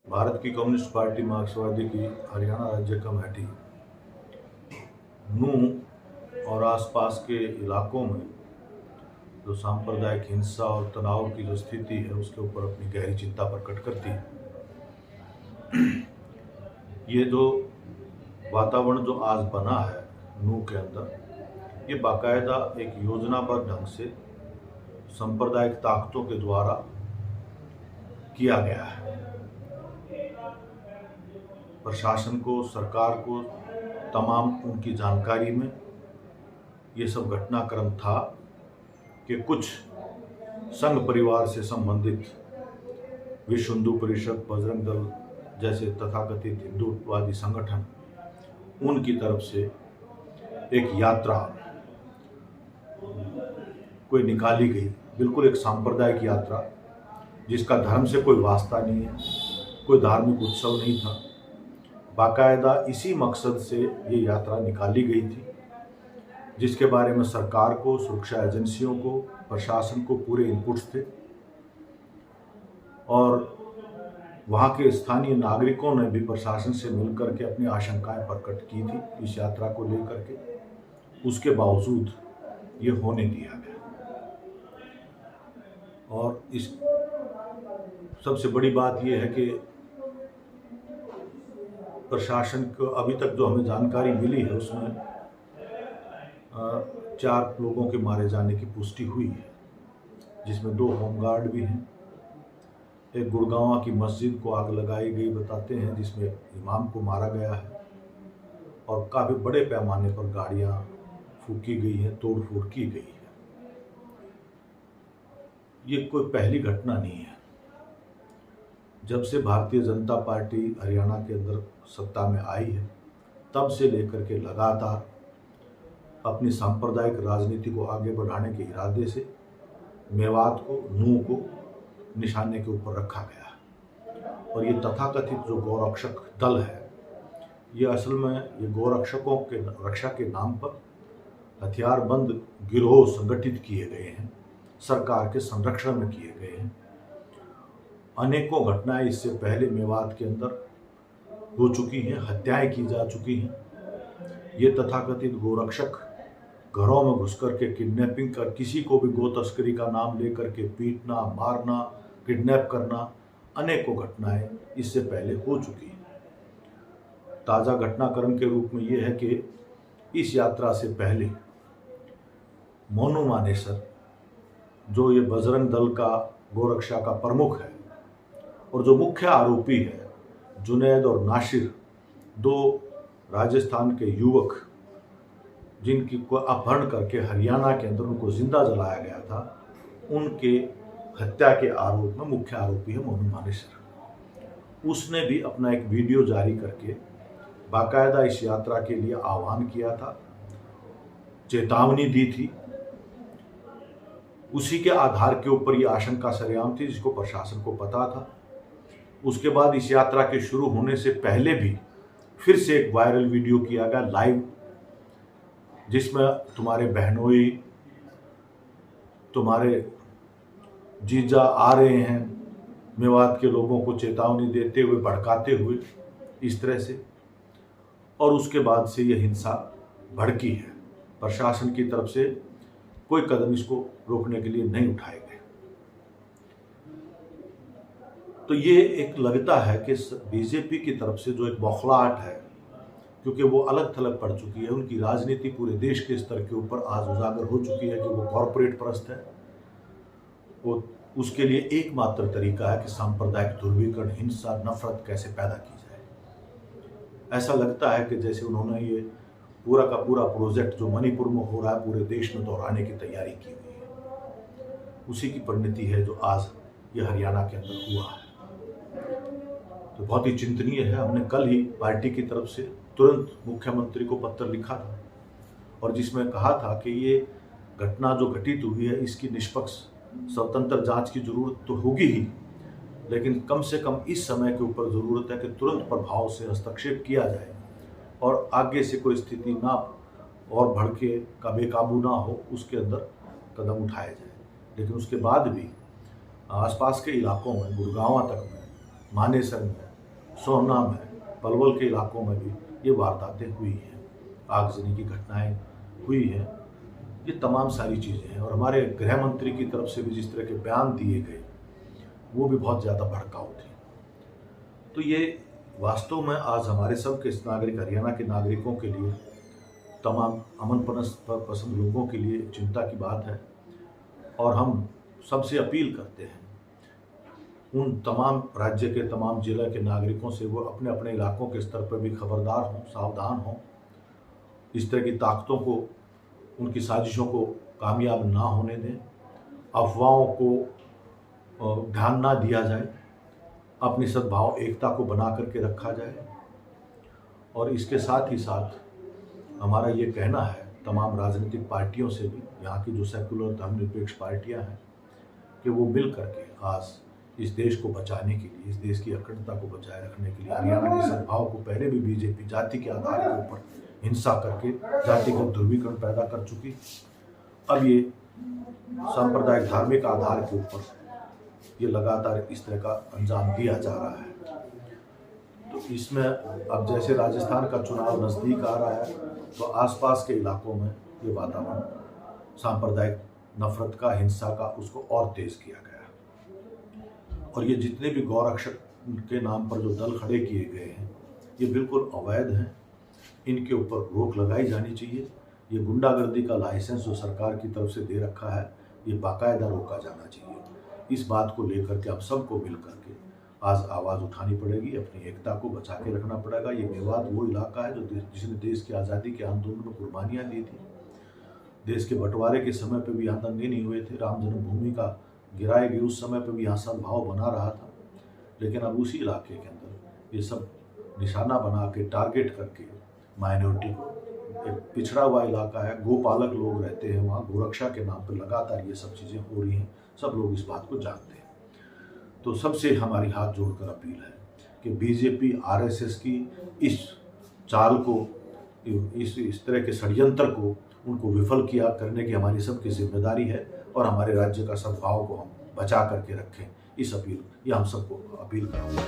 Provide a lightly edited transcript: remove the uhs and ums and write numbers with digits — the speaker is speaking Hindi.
भारत की कम्युनिस्ट पार्टी मार्क्सवादी की हरियाणा राज्य कमेटी नूंह और आसपास के इलाकों में जो सांप्रदायिक हिंसा और तनाव की जो स्थिति है उसके ऊपर अपनी गहरी चिंता प्रकट करती है। ये जो वातावरण जो आज बना है नूंह के अंदर, ये बाकायदा एक योजनाबद्ध ढंग से सांप्रदायिक ताकतों के द्वारा किया गया है। प्रशासन को, सरकार को तमाम उनकी जानकारी में ये सब घटनाक्रम था कि कुछ संघ परिवार से संबंधित विश्व हिंदू परिषद, बजरंग दल जैसे तथाकथित हिंदूवादी संगठन, उनकी तरफ से एक यात्रा कोई निकाली गई, बिल्कुल एक सांप्रदायिक यात्रा जिसका धर्म से कोई वास्ता नहीं है, कोई धार्मिक उत्सव नहीं था। बाकायदा इसी मकसद से ये यात्रा निकाली गई थी, जिसके बारे में सरकार को, सुरक्षा एजेंसियों को, प्रशासन को पूरे इनपुट्स थे और वहाँ के स्थानीय नागरिकों ने भी प्रशासन से मिलकर के अपनी आशंकाएं प्रकट की थी इस यात्रा को लेकर के। उसके बावजूद ये होने दिया गया। और इस सबसे बड़ी बात ये है कि प्रशासन को अभी तक जो हमें जानकारी मिली है उसमें 4 लोगों के मारे जाने की पुष्टि हुई है, जिसमें 2 होमगार्ड भी हैं। एक गुड़गांव की मस्जिद को आग लगाई गई बताते हैं, जिसमें इमाम को मारा गया है और काफ़ी बड़े पैमाने पर गाड़ियां फूकी गई हैं, तोड़ फोड़ की गई है। ये कोई पहली घटना नहीं है। जब से भारतीय जनता पार्टी हरियाणा के अंदर सत्ता में आई है, तब से लेकर के लगातार अपनी सांप्रदायिक राजनीति को आगे बढ़ाने के इरादे से मेवात को, नूंह को निशाने के ऊपर रखा गया। और ये तथाकथित जो गौरक्षक दल है, ये असल में ये गौरक्षकों के रक्षा के नाम पर हथियारबंद गिरोह संगठित किए गए हैं, सरकार के संरक्षण में किए गए हैं। अनेकों घटनाएं इससे पहले मेवात के अंदर हो चुकी हैं, हत्याएं की जा चुकी हैं। ये तथाकथित गोरक्षक घरों में घुस करके किडनैपिंग कर, किसी को भी गो तस्करी का नाम लेकर के पीटना, मारना, किडनैप करना, अनेकों घटनाएं इससे पहले हो चुकी हैं। ताज़ा घटनाक्रम के रूप में ये है कि इस यात्रा से पहले मोनू मानेसर, जो ये बजरंग दल का गोरक्षा का प्रमुख है और जो मुख्य आरोपी है, जुनैद और नासिर, 2 राजस्थान के युवक जिनकी को अपहरण करके हरियाणा के अंदर उनको जिंदा जलाया गया था, उनके हत्या के आरोप में मुख्य आरोपी है मोनू मानेसर। उसने भी अपना एक वीडियो जारी करके बाकायदा इस यात्रा के लिए आह्वान किया था, चेतावनी दी थी। उसी के आधार के ऊपर ये आशंका सरेआम थी, जिसको प्रशासन को पता था। उसके बाद इस यात्रा के शुरू होने से पहले भी फिर से एक वायरल वीडियो किया गया लाइव, जिसमें तुम्हारे बहनोई, तुम्हारे जीजा आ रहे हैं, मेवात के लोगों को चेतावनी देते हुए, भड़काते हुए इस तरह से। और उसके बाद से ये हिंसा भड़की है। प्रशासन की तरफ से कोई कदम इसको रोकने के लिए नहीं उठाए गए। तो ये एक लगता है कि बीजेपी की तरफ से जो एक बौखलाहट है, क्योंकि वो अलग थलग पड़ चुकी है, उनकी राजनीति पूरे देश के स्तर के ऊपर आज उजागर हो चुकी है कि वो कॉरपोरेट परस्त है। वो उसके लिए एकमात्र तरीका है कि सांप्रदायिक ध्रुवीकरण, हिंसा, नफरत कैसे पैदा की जाए। ऐसा लगता है कि जैसे उन्होंने ये पूरा का पूरा प्रोजेक्ट जो मणिपुर में हो रहा है पूरे देश में दोहराने की तैयारी की हुई है। उसी की परिणति है जो आज ये हरियाणा के अंदर हुआ है। तो बहुत ही चिंतनीय है। हमने कल ही पार्टी की तरफ से तुरंत मुख्यमंत्री को पत्र लिखा था और जिसमें कहा था कि ये घटना जो घटित हुई है, इसकी निष्पक्ष स्वतंत्र जांच की जरूरत तो होगी ही, लेकिन कम से कम इस समय के ऊपर ज़रूरत है कि तुरंत प्रभाव से हस्तक्षेप किया जाए और आगे से कोई स्थिति ना और भड़के का बेकाबू ना हो, उसके अंदर कदम उठाया जाए। लेकिन उसके बाद भी आसपास के इलाकों में, गुड़गांव तक में, मानेसर में, सोहना में, पलवल के इलाकों में भी ये वारदातें हुई हैं, आगजनी की घटनाएं हुई हैं। ये तमाम सारी चीज़ें हैं और हमारे गृह मंत्री की तरफ से भी जिस तरह के बयान दिए गए वो भी बहुत ज़्यादा भड़काऊ थे। तो ये वास्तव में आज हमारे सब के नागरिक, हरियाणा के नागरिकों के लिए, तमाम अमन पसंद लोगों के लिए चिंता की बात है। और हम सबसे अपील करते हैं उन तमाम राज्य के, तमाम जिला के नागरिकों से वो अपने अपने इलाकों के स्तर पर भी खबरदार हों, सावधान हों, इस तरह की ताकतों को, उनकी साजिशों को कामयाब ना होने दें, अफवाहों को ध्यान ना दिया जाए, अपनी सद्भाव एकता को बना करके रखा जाए। और इसके साथ ही साथ हमारा ये कहना है तमाम राजनीतिक पार्टियों से भी, यहाँ की जो सेकुलर धर्मनिरपेक्ष पार्टियाँ हैं, कि वो मिल करके आज इस देश को बचाने के लिए, इस देश की अखंडता को बचाए रखने के लिए, हरियाणा के सद्भाव को, पहले भी बीजेपी जाति के आधार के ऊपर हिंसा करके जातिगत ध्रुवीकरण पैदा कर चुकी, अब ये सांप्रदायिक धार्मिक आधार के ऊपर ये लगातार इस तरह का अंजाम दिया जा रहा है। तो इसमें अब जैसे राजस्थान का चुनाव नज़दीक आ रहा है तो आसपास के इलाकों में ये वातावरण सांप्रदायिक नफरत का, हिंसा का, उसको और तेज किया गया। और ये जितने भी गौरक्षक के नाम पर जो दल खड़े किए गए हैं ये बिल्कुल अवैध हैं, इनके ऊपर रोक लगाई जानी चाहिए। ये गुंडागर्दी का लाइसेंस जो सरकार की तरफ से दे रखा है ये बाकायदा रोका जाना चाहिए। इस बात को लेकर के आप सबको मिल करके आज आवाज़ उठानी पड़ेगी, अपनी एकता को बचा के रखना पड़ेगा। ये मेवात वो इलाका है जो जिसने देश की आज़ादी के आंदोलन में कुर्बानियाँ दी थी। देश के बंटवारे के समय पे भी यहाँ दंगे नहीं हुए थे, राम जन्मभूमि का गिराए गए उस समय पे भी यहाँ सद्भाव बना रहा था। लेकिन अब उसी इलाके के अंदर ये सब निशाना बना के, टारगेट करके माइनॉरिटी को, एक पिछड़ा हुआ इलाका है, गोपालक लोग रहते हैं वहाँ, गोरक्षा के नाम पर लगातार ये सब चीज़ें हो रही हैं, सब लोग इस बात को जानते हैं। तो सबसे हमारी हाथ जोड़कर अपील है कि बीजेपी, आरएसएस की इस चाल को, इस तरह के षड्यंत्र को, उनको विफल किया करने की हमारी सबकी जिम्मेदारी है और हमारे राज्य का सद्भाव को हम बचा करके रखें। इस अपील, ये हम सबको अपील करेंगे।